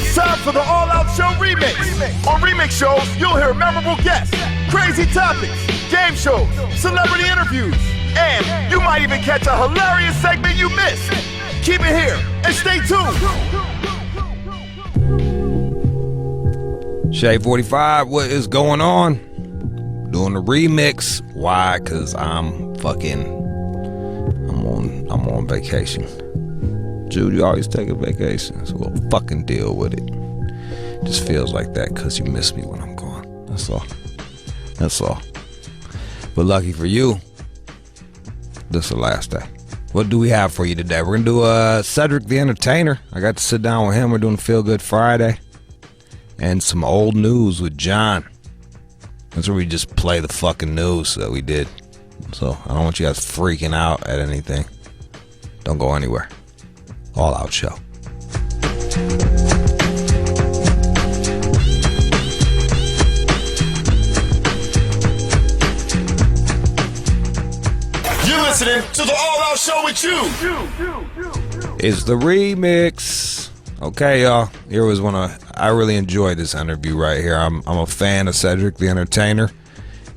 It's time for the All Out Show remix. On remix shows, you'll hear memorable guests, crazy topics, game shows, celebrity interviews, and you might even catch a hilarious segment you missed. Keep it here and stay tuned. Shade 45, what is going on? Doing the remix. Why? Cause I'm on vacation. Jude, you always take a vacation, so we'll fucking deal with it. Just feels like that cause you miss me when I'm gone. That's all. That's all. But lucky for you, this is the last day. What do we have for you today? We're gonna do Cedric The Entertainer. I got to sit down with him. We're doing Feel Good Friday. And some old news with John. That's where we just play the fucking news that we did. So I don't want you guys freaking out at anything. Don't go anywhere. All Out Show. You're listening to the All Out Show with you. It's the remix. Okay, y'all. Here was I really enjoyed this interview right here. I'm a fan of Cedric The Entertainer,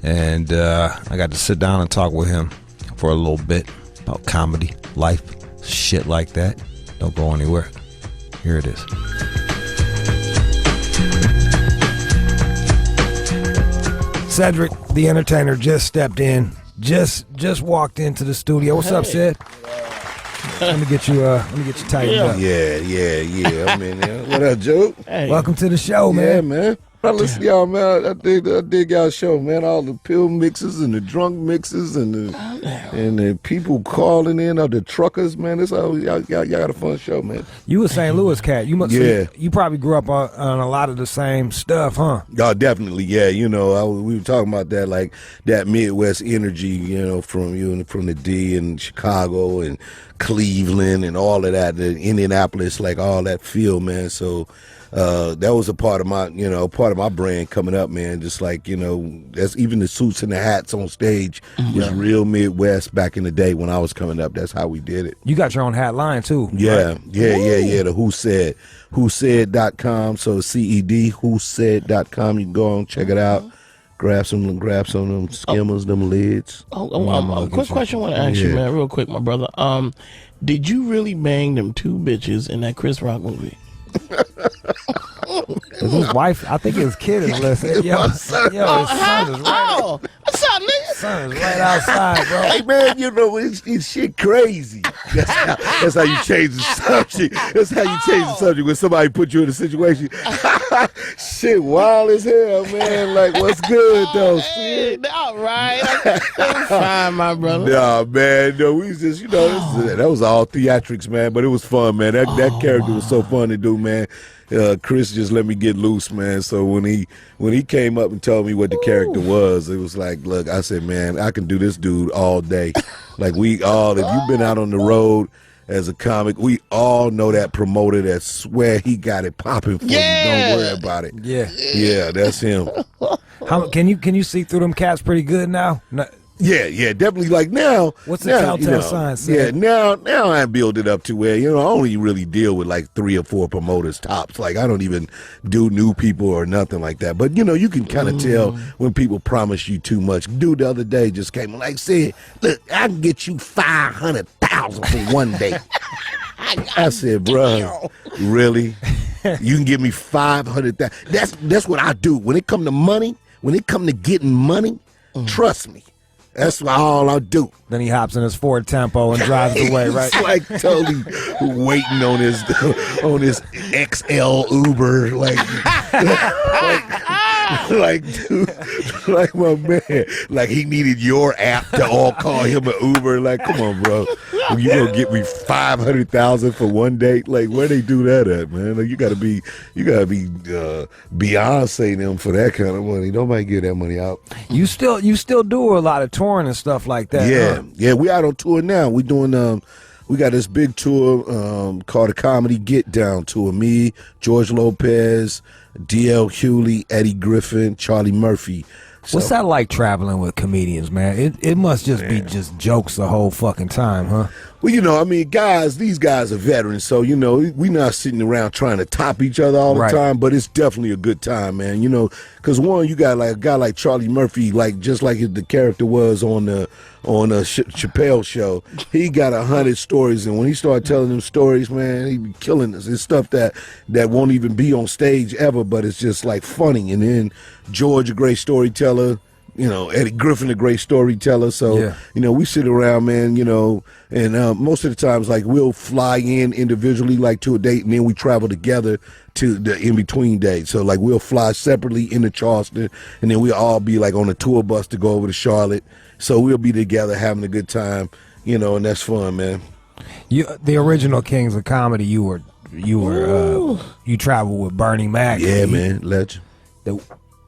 and I got to sit down and talk with him for a little bit about comedy, life, shit like that. Don't go anywhere. Here it is. Cedric The Entertainer just stepped in, just walked into the studio. What's up, Sid? Let me get you tightened up. Yeah. I'm in there. What up, Joe? Hey. Welcome to the show, man. Yeah, man. I listen to y'all, man. I dig y'all show, man. All the pill mixes and the drunk mixes and the people calling in, or the truckers, man. It's all y'all got a fun show, man. You a St. Louis cat. You must. Yeah. You probably grew up on a lot of the same stuff, huh? Oh, definitely. Yeah. You know, we were talking about that, like that Midwest energy, you know, from the D and Chicago and Cleveland and all of that, the Indianapolis, like all that feel, man. So that was a part of my brand coming up, man. Just like, you know, that's even the suits and the hats on stage was real Midwest back in the day when I was coming up. That's how we did it. You got your own hat line too. Yeah, right? Yeah. The whosaid.com. So CED, whosaid.com. You can go on, check it out. Grab some of them skimmers, them lids. Quick question I want to ask you, man, real quick, my brother. Did you really bang them two bitches in that Chris Rock movie? His wife, I think his kid is listening. His son is right. What's up, nigga? Son is right outside, bro. Hey, man, you know, it's shit crazy. That's how you change the subject. That's how you change the subject when somebody put you in a situation. Shit wild as hell, man. Like, what's good, though? Hey, all right. I'm fine, my brother. Nah, man. No, we just, you know, that was all theatrics, man. But it was fun, man. That character was so fun to do, man. Chris just let me get loose, man. So when he came up and told me what the character was, it was like, look, I said, man, I can do this dude all day. Like, if you've been out on the road as a comic, we all know that promoter that swear he got it popping for you. Don't worry about it. Yeah, that's him. Can you see through them cats pretty good now? Yeah, definitely. Like now, what's the telltale signs? Yeah, now I build it up to where, you know, I only really deal with like 3 or 4 promoters tops. Like, I don't even do new people or nothing like that. But, you know, you can kind of tell when people promise you too much. Dude the other day just came and like said, look, I can get you 500,000 for one day. I said, bro, really? You can give me 500,000? That's what I do. When it come to money, when it come to getting money, trust me. That's all I do. Then he hops in his Ford Tempo and drives away, right? It's like totally waiting on his XL Uber, like my man, like he needed your app to all call him an Uber. Like, come on, bro, you gonna get me 500,000 for one date? Like, where they do that at, man? Like, you gotta be Beyonce them for that kind of money. Nobody give that money out. You still do a lot of touring and stuff like that. Yeah, we out on tour now. We doing we got this big tour called the Comedy Get Down Tour. Me, George Lopez, D.L. Hewley, Eddie Griffin, Charlie Murphy. So, what's that like traveling with comedians, man? It must just be just jokes the whole fucking time, huh? Well, I mean, these guys are veterans, so, we're not sitting around trying to top each other all the time, but it's definitely a good time, man, because one, you got like a guy like Charlie Murphy, like just like the character was on the Chappelle show. He got 100 stories, and when he started telling them stories, man, he be killing us. It's stuff that won't even be on stage ever, but it's just like funny. And then George, a great storyteller. Eddie Griffin, a great storyteller. So, we sit around, man, and most of the times, like, we'll fly in individually, like, to a date, and then we travel together to the in-between date. So, like, we'll fly separately into Charleston, and then we'll all be, like, on a tour bus to go over to Charlotte. So we'll be together having a good time, and that's fun, man. The original Kings of Comedy, you traveled with Bernie Mac. Yeah, man, legend.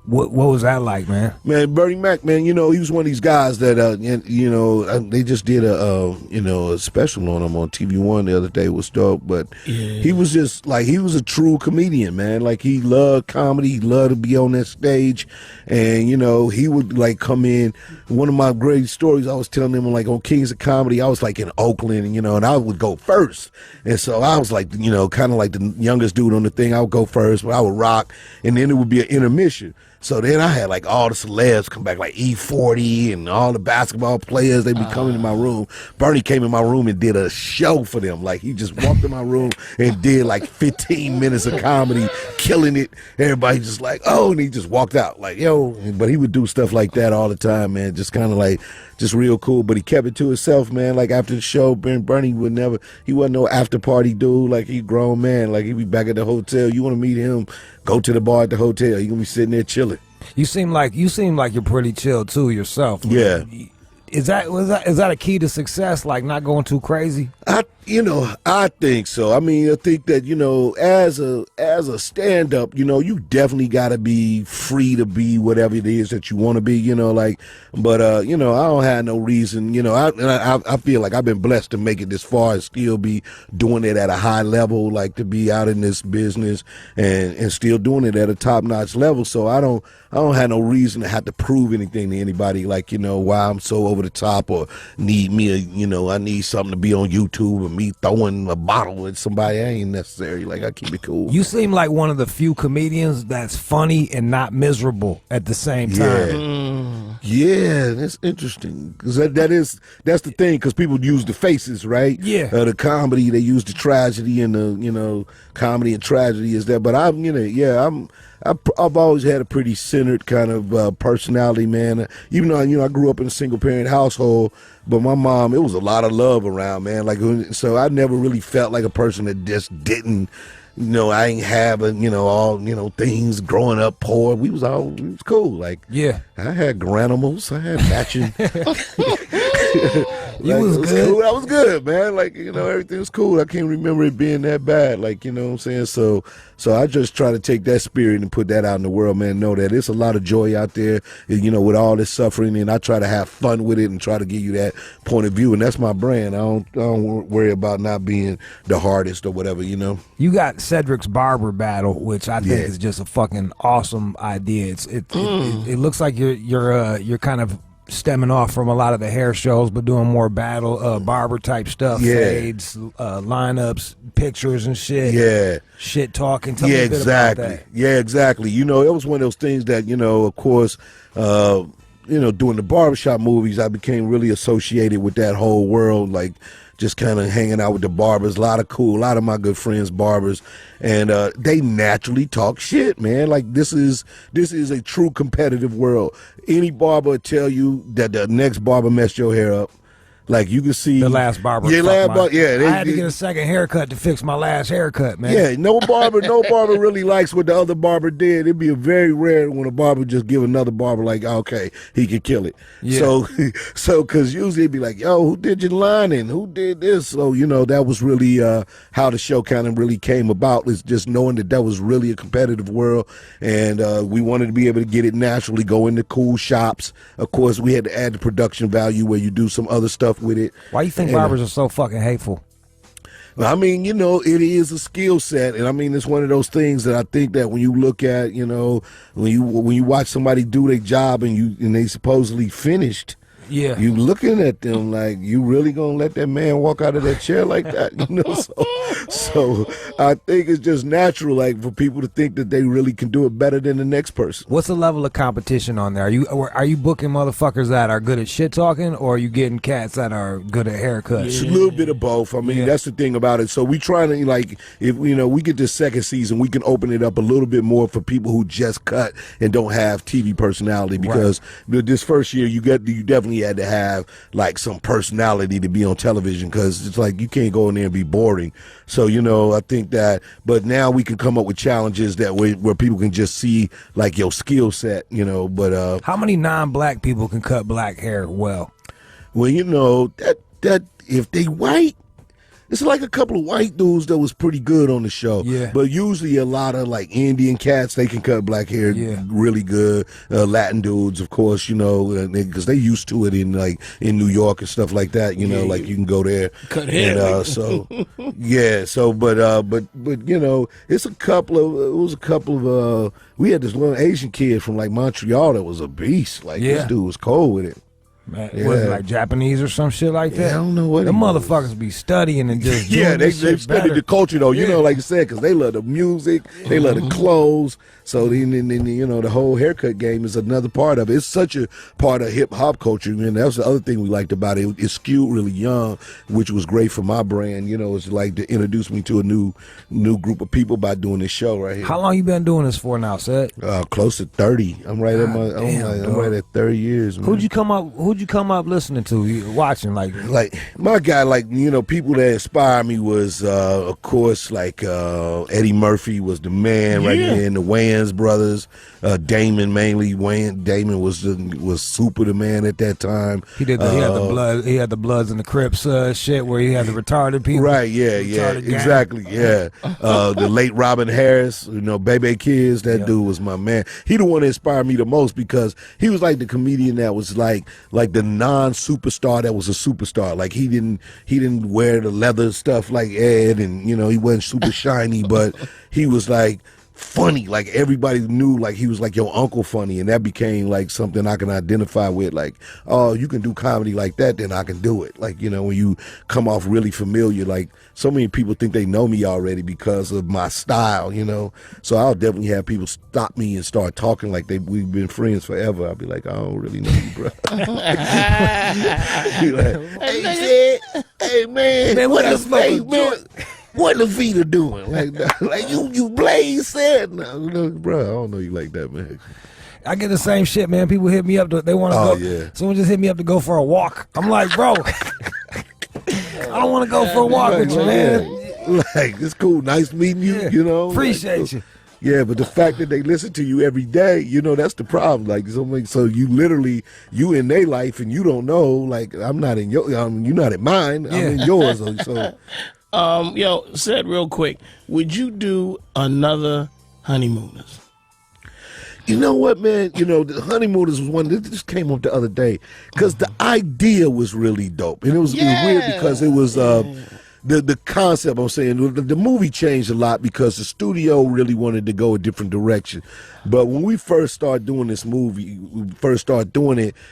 What was that like, man? Man, Bernie Mac, man, he was one of these guys that, they just did a special on him on TV One the other day. It was dope, but he was just, like, he was a true comedian, man. Like, he loved comedy. He loved to be on that stage, and, he would, like, come in. One of my great stories I was telling him, like, on Kings of Comedy, I was, like, in Oakland, and I would go first. And so I was, like, kind of like the youngest dude on the thing. I would go first, but I would rock, and then it would be an intermission. So then I had like all the celebs come back, like E40 and all the basketball players. They be coming in my room. Bernie came in my room and did a show for them. Like, he just walked in my room and did like 15 minutes of comedy, killing it. Everybody just like, oh, and he just walked out like, yo. But he would do stuff like that all the time, man. Just kind of like, just real cool. But he kept it to himself, man. Like, after the show, Bernie he wasn't no after party dude. Like, he grown man. Like, he'd be back at the hotel. You want to meet him, go to the bar at the hotel. He gonna be sitting there chilling. You seem like you're pretty chill too yourself. Yeah. Is that a key to success? Like, not going too crazy? I think so. I mean, I think that, as a stand-up, you definitely got to be free to be whatever it is that you want to be, but I don't have no reason, I feel like I've been blessed to make it this far and still be doing it at a high level, like to be out in this business and still doing it at a top-notch level. So I don't have no reason to have to prove anything to anybody, like, why I'm so over the top or need me, I need something to be on YouTube or me throwing a bottle at somebody. I ain't necessary. Like, I keep it cool. You seem like one of the few comedians that's funny and not miserable at the same time. Yeah, that's interesting, because that's the thing, because people use the faces, right? Yeah. The comedy, they use the tragedy, and the comedy and tragedy is that. But I've always had a pretty centered kind of personality, man. Even though I grew up in a single parent household, but my mom, it was a lot of love around, man. Like, so I never really felt like a person that just didn't. I ain't having, all, things growing up poor. It was cool. Like, yeah, I had granimals. I had matching. You was good. Cool. I was good, man. Like, everything was cool. I can't remember it being that bad. Like, what I'm saying? So I just try to take that spirit and put that out in the world, man. Know that there's a lot of joy out there, with all this suffering, and I try to have fun with it and try to give you that point of view, and that's my brand. I don't worry about not being the hardest or whatever, You got Cedric's barber battle, which I think is just a fucking awesome idea. It looks like you're kind of stemming off from a lot of the hair shows, but doing more barber type stuff, fades, lineups, pictures and shit. Yeah. Shit talking. Tell me a bit about that. Yeah, exactly. It was one of those things that, of course, doing the barbershop movies, I became really associated with that whole world, like just kind of hanging out with the barbers. A lot of my good friends barbers, and they naturally talk shit, man. Like, this is a true competitive world. Any barber will tell you that the next barber messed your hair up. Like, you can see the last barber. I had to get a second haircut to fix my last haircut, man. Yeah, no barber really likes what the other barber did. It'd be a very rare when a barber just give another barber like, okay, he can kill it. Yeah. So because usually it'd be like, yo, who did your lining? Who did this? So that was really how the show kind of really came about. Is just knowing that was really a competitive world, and we wanted to be able to get it naturally, go into cool shops. Of course, we had to add the production value where you do some other stuff with it. Why you think barbers are so fucking hateful? I mean, it is a skill set, and I mean, it's one of those things that I think that when you look at, when you watch somebody do their job and they supposedly finished, Yeah. You looking at them like, you really gonna let that man walk out of that chair like that? You know, so I think it's just natural, like, for people to think that they really can do it better than the next person. What's the level of competition on there? Are you booking motherfuckers that are good at shit talking, or are you getting cats that are good at haircuts? It's a little bit of both. I mean, that's the thing about it. So we trying to, like, if we get this second season, we can open it up a little bit more for people who just cut and don't have TV personality, because this first year you definitely had to have like some personality to be on television, because it's like you can't go in there and be boring. So I think that, but now we can come up with challenges that where people can just see like your skill set. But how many non-black people can cut black hair well? Well, that if they white, it's like a couple of white dudes that was pretty good on the show. Yeah. But usually a lot of like Indian cats, they can cut black hair really good. Latin dudes, of course, because they used to it in New York and stuff like that. Like you can go there. Cut hair. And, but it's a couple of we had this little Asian kid from like Montreal that was a beast. Like this dude was cold with it. Man, was it like Japanese or some shit like that? I don't know what. Them motherfuckers be studying and just they study the culture though. Like you said, because they love the music, they love the clothes. So then the whole haircut game is another part of it. It's such a part of hip hop culture, and that's the other thing we liked about it. It's skewed really young, which was great for my brand. It's like to introduce me to a new group of people by doing this show right here. How long you been doing this for now, Seth? Close to 30. I'm right at I'm right at 30 years. Man. Who'd you come up listening to, watching like my guy, people that inspired me was of course like Eddie Murphy was the man right there, and the Wayans brothers, Damon mainly. Damon was super the man at that time. He had the Bloods and the Crips shit where he had the retarded people. Right, exactly, the late Robin Harris, Bebe Kids, that dude was my man. He the one that inspired me the most, because he was like the comedian that was like the non-superstar that was a superstar. Like he didn't wear the leather stuff like Ed, and he wasn't super shiny, but he was like funny. Like everybody knew like he was like your uncle funny, and that became like something I can identify with. Like, oh, you can do comedy like that, then I can do it. Like, when you come off really familiar, like so many people think they know me already because of my style, so I'll definitely have people stop me and start talking like we've been friends forever. I'll be like, I don't really know you, bro. Like, hey man, what the fuck, man? What Levita doing? Like you Blaze said, no, bro. I don't know you like that, man. I get the same shit, man. People hit me up they want to go. Yeah. Someone just hit me up to go for a walk. I'm like, bro, I don't want to go for a walk with you, man. Like, it's cool. Nice meeting you. Appreciate you. Yeah, but the fact that they listen to you every day, that's the problem. Like, so you in their life and you don't know. Like, I'm not in your, you're not in mine. I'm in yours. So. Said real quick, would you do another Honeymooners? You know what, man? The Honeymooners was one that just came up the other day, because the idea was really dope, and it was weird because it was the concept. I'm saying the movie changed a lot because the studio really wanted to go a different direction. But when we first started doing this movie,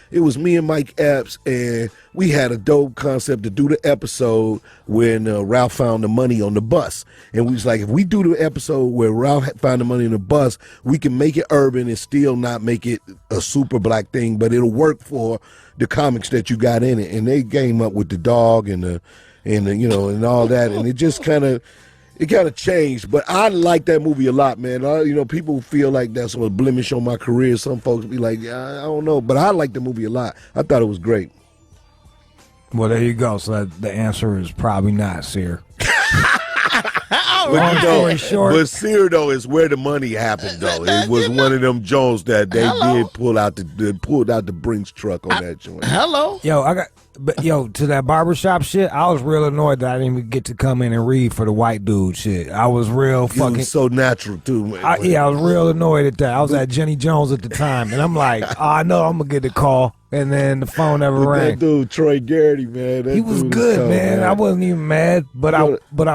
it was me and Mike Epps, and we had a dope concept to do the episode when Ralph found the money on the bus. And we was like, if we do the episode where Ralph found the money on the bus, we can make it urban and still not make it a super black thing, but it'll work for the comics that you got in it. And they came up with the dog and all that, and it just kind of changed. But I like that movie a lot, man. People feel like that's a blemish on my career. Some folks be like, I don't know, but I like the movie a lot. I thought it was great. Well, there you go. So the answer is probably not, Sear. Long story short. But Sear, though, is where the money happened, though. It was one of them Jones that they did pulled out the Brinks truck on that joint. Hello. Yo, But yo, to that barbershop shit, I was real annoyed that I didn't even get to come in and read for the white dude shit. I was real fucking. It was so natural too, man. I was real annoyed at that. I was at Jenny Jones at the time, and I'm like, I know I'm gonna get the call, and then the phone never rang. That dude Troy Garrity, man, He was good, tough, man. I wasn't even mad, but I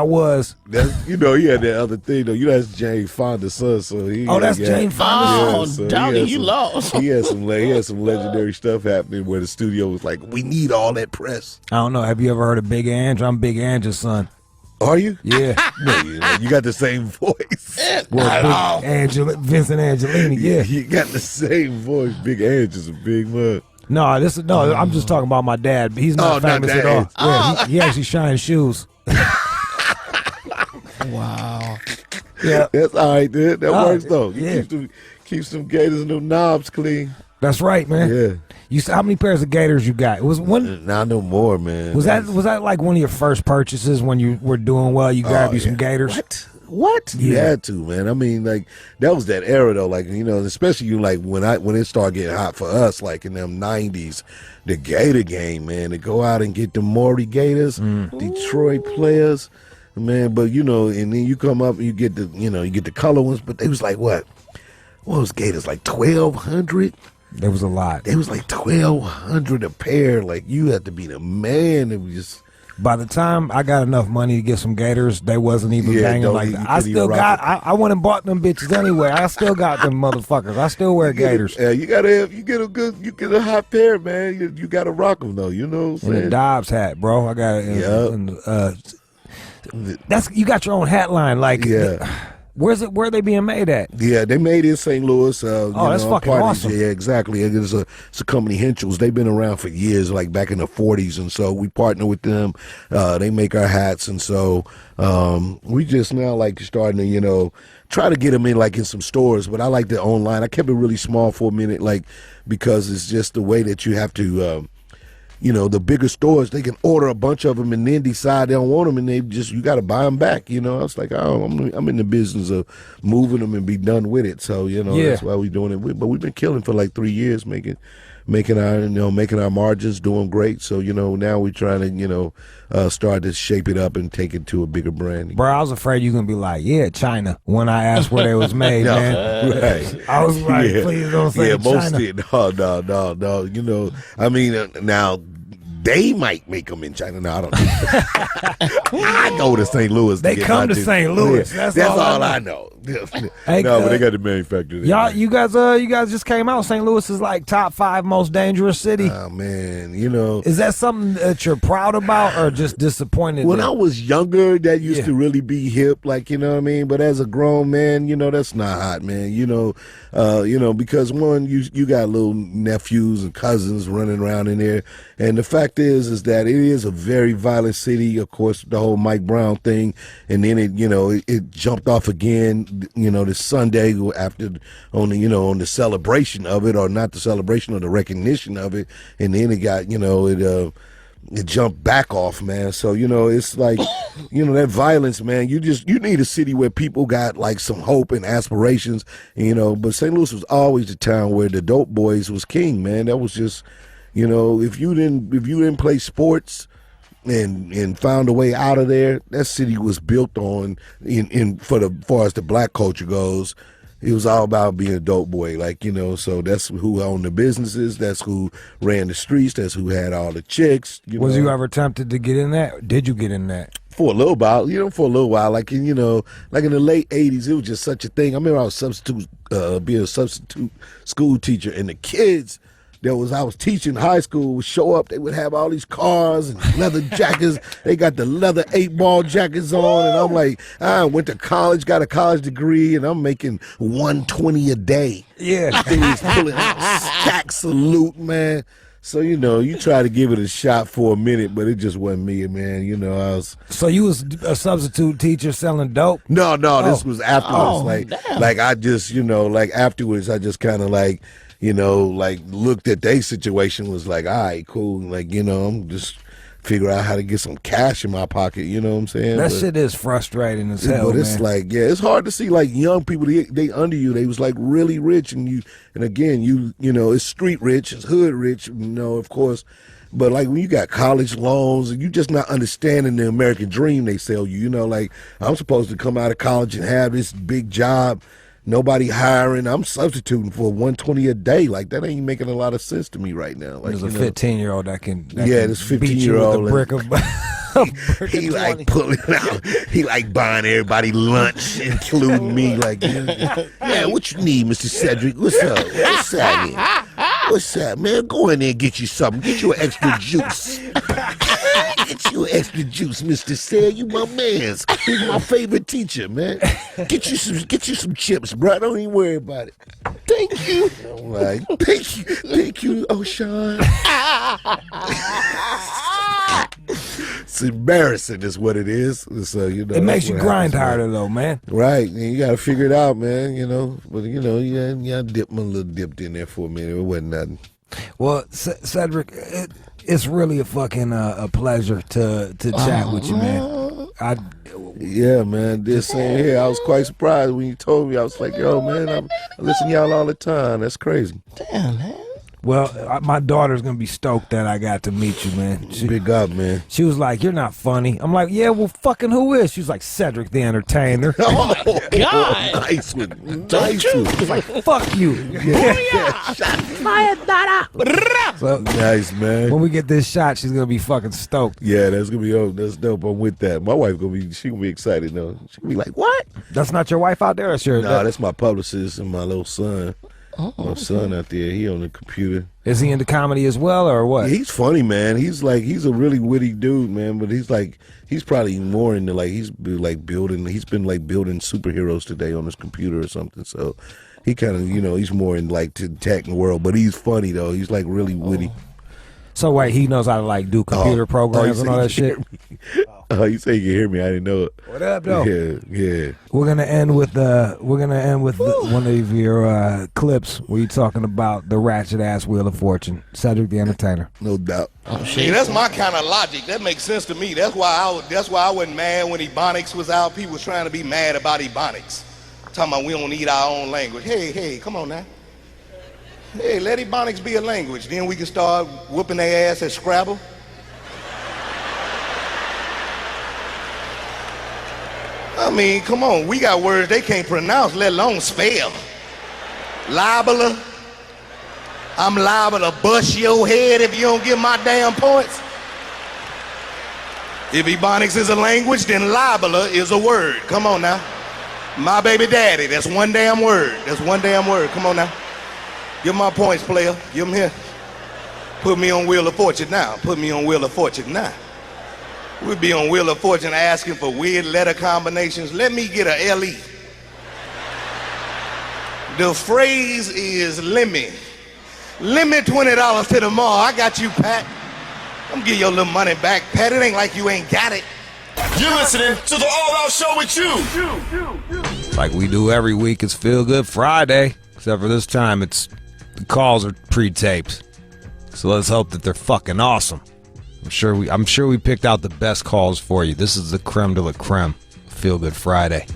was. He had that other thing though. That's Jane Fonda's son, so he. That's Jane Fonda's son. Oh, doggy, you lost. He had some legendary stuff happening where the studio was like, we need all that press. I don't know. Have you ever heard of Big Ange? I'm Big Ange's son. Are you? Yeah. No, you got the same voice. Well, Vincent Angelini. Yeah. You got the same voice. Big Ange is a big mug. No, I'm just talking about my dad. He's not famous at all. Yeah, he actually shines shoes. Wow. Yeah. That's all right, dude. That works though. Yeah. Keeps them gators and them knobs clean. That's right, man. Yeah. You how many pairs of gaiters you got? It was one. Now no more, man. Was that like one of your first purchases when you were doing well? You grabbed you some gators. What? You had to, man. I mean, like that was that era though. Like especially like when it started getting hot for us, like in them '90s, the Gator game, man. To go out and get the Maury Gators, Detroit players, man. But and then you come up and you get the color ones. But they was like what was Gators like 1,200? There was a lot. It was like 1,200 a pair. Like you had to be the man. It was just. By the time I got enough money to get some gators, they wasn't even banging like that. I still got. I went and bought them bitches anyway. I still got them motherfuckers. I still wear gators. Yeah, you get a hot pair, man. You gotta rock them though. You know what I'm saying? And the Dobbs hat, bro. I got it. That's you got your own hat line, like. Yeah. Where are they being made at? Yeah, they made it in St. Louis. That's fucking awesome. Yeah, exactly. It's a company, Henschel's. They've been around for years, like back in the 40s, and so we partner with them. They make our hats, and so we just now like starting to, try to get them in some stores. But I like the online. I kept it really small for a minute, because it's just the way that you have to. The bigger stores, they can order a bunch of them and then decide they don't want them, and you got to buy them back. I was like, I'm in the business of moving them and be done with it. So that's why we're doing it. But we've been killing for like 3 years, making our margins, doing great. So now we're trying to start to shape it up and take it to a bigger brand. Bro, I was afraid you're gonna be like, China, when I asked where they was made, man. Right. I was like, please don't say China. No. I mean, now they might make them in China. No, I don't know. I go to St. Louis. They come to St. Louis. Yeah, that's all I know. Hey, but they got the manufacturer. You guys just came out. St. Louis is like top 5 most dangerous city. Oh man, Is that something that you're proud about or just disappointed? When I was younger, that used to really be hip, what I mean. But as a grown man, that's not hot, man. Because one, you got little nephews and cousins running around in there, and the fact is that it is a very violent city. Of course, the whole Mike Brown thing, and then it jumped off again. This Sunday after on the celebration of it, or not the celebration or the recognition of it, and then it got it jumped back off, man. So it's like that violence, man. You need a city where people got like some hope and aspirations, But St. Louis was always the town where the dope boys was king, man. That was just if you didn't play sports and found a way out of there, that city was built on far as the black culture goes. It was all about being a dope boy, so that's who owned the businesses, that's who ran the streets, that's who had all the chicks. Was you ever tempted to get in that? Did you get in that? For a little while, like in the late 80s, it was just such a thing. I remember I was being a substitute school teacher, and the kids I was teaching high school would show up. They would have all these cars and leather jackets. They got the leather 8-ball jackets on, and I'm like, I went to college, got a college degree, and I'm making $120 a day. Yeah, things pulling out stack salute, man. So you try to give it a shot for a minute, but it just wasn't me, man. I was. So you was a substitute teacher selling dope? No, this was afterwards. Like I just, afterwards, I just kind of looked at their situation, was like, all right, cool. I'm just figure out how to get some cash in my pocket, you know what I'm saying? That shit is frustrating as hell, But it's man. It's hard to see young people, they under you, they was really rich, and again, it's street rich, it's hood rich, of course. But like when you got college loans and you just not understanding the American dream they sell you, you know, like I'm supposed to come out of college and have this big job, nobody hiring. I'm substituting for $120 a day. Like that ain't making a lot of sense to me right now. Like, There's a 15-year-old that can this 15-year-old a brick of he like pulling out. He like buying everybody lunch, including me. Like, man, what you need, Mr. Cedric? What's up? What's up? What's up, man? Go in there and get you something. Get you an extra juice. Get you an extra juice, Mr. Ced. You my man's. He's my favorite teacher, man. Get you some chips, bro. Don't even worry about it. Thank you. I'm like, thank you, O'Shawn. It's embarrassing, is what it is. So it makes you grind harder, though, man. Right, and you got to figure it out, man. But I dipped my little dipped in there for a minute. It wasn't nothing. Well, Cedric, it's really a fucking a pleasure to chat with you, man. Yeah, man. This same here, I was quite surprised when you told me. I was like, yo, man, I listen to y'all all the time. That's crazy. Damn, man. Well, my daughter's gonna be stoked that I got to meet you, man. Big up, man. She was like, "You're not funny." I'm like, "Yeah, well, fucking who is?" She was like, "Cedric the Entertainer." Oh my God! Nice one. Nice one. She's like, "Fuck you." So, nice, man. when we get this shot, she's gonna be fucking stoked. Yeah, that's gonna be that's dope. I'm with that. My wife gonna be excited though. She gonna be like, "What?" That's not your wife out there, or sure? No, that's my publicist and my little son. My son out there, he on the computer. Is he into comedy as well, or what? Yeah, he's funny, man. He's a really witty dude, man. But he's probably more into he's been building superheroes today on his computer or something. So he kind of he's more in to the tech world. But he's funny though. He's really witty. So wait, he knows how to do computer programs and all that shit. Oh, you say you can hear me? I didn't know it. What up, though? Yeah. We're gonna end with one of your clips where you're talking about the ratchet ass Wheel of Fortune, Cedric the Entertainer. No doubt. See, that's my kind of logic. That makes sense to me. That's why I wasn't mad when Ebonics was out. People was trying to be mad about Ebonics, talking about we don't need our own language. Hey, come on now. Hey, let Ebonics be a language. Then we can start whooping their ass at Scrabble. I mean, come on. We got words they can't pronounce, let alone spell. Libeler. I'm liable to bust your head if you don't get my damn points. If Ebonics is a language, then libeler is a word. Come on now. My baby daddy, that's one damn word. That's one damn word. Come on now. Give my points, player. Give them here. Put me on Wheel of Fortune now. Put me on Wheel of Fortune now. We'll be on Wheel of Fortune asking for weird letter combinations. Let me get a LE. The phrase is lemmy. Lend me $20 to the mall. I got you, Pat. I'm give your little money back, Pat. It ain't like you ain't got it. You're listening to the All Out Show with you. Like we do every week, it's Feel Good Friday. Except for this time, the calls are pre-taped. So let's hope that they're fucking awesome. I'm sure we picked out the best calls for you. This is the creme de la creme. Feel Good Friday.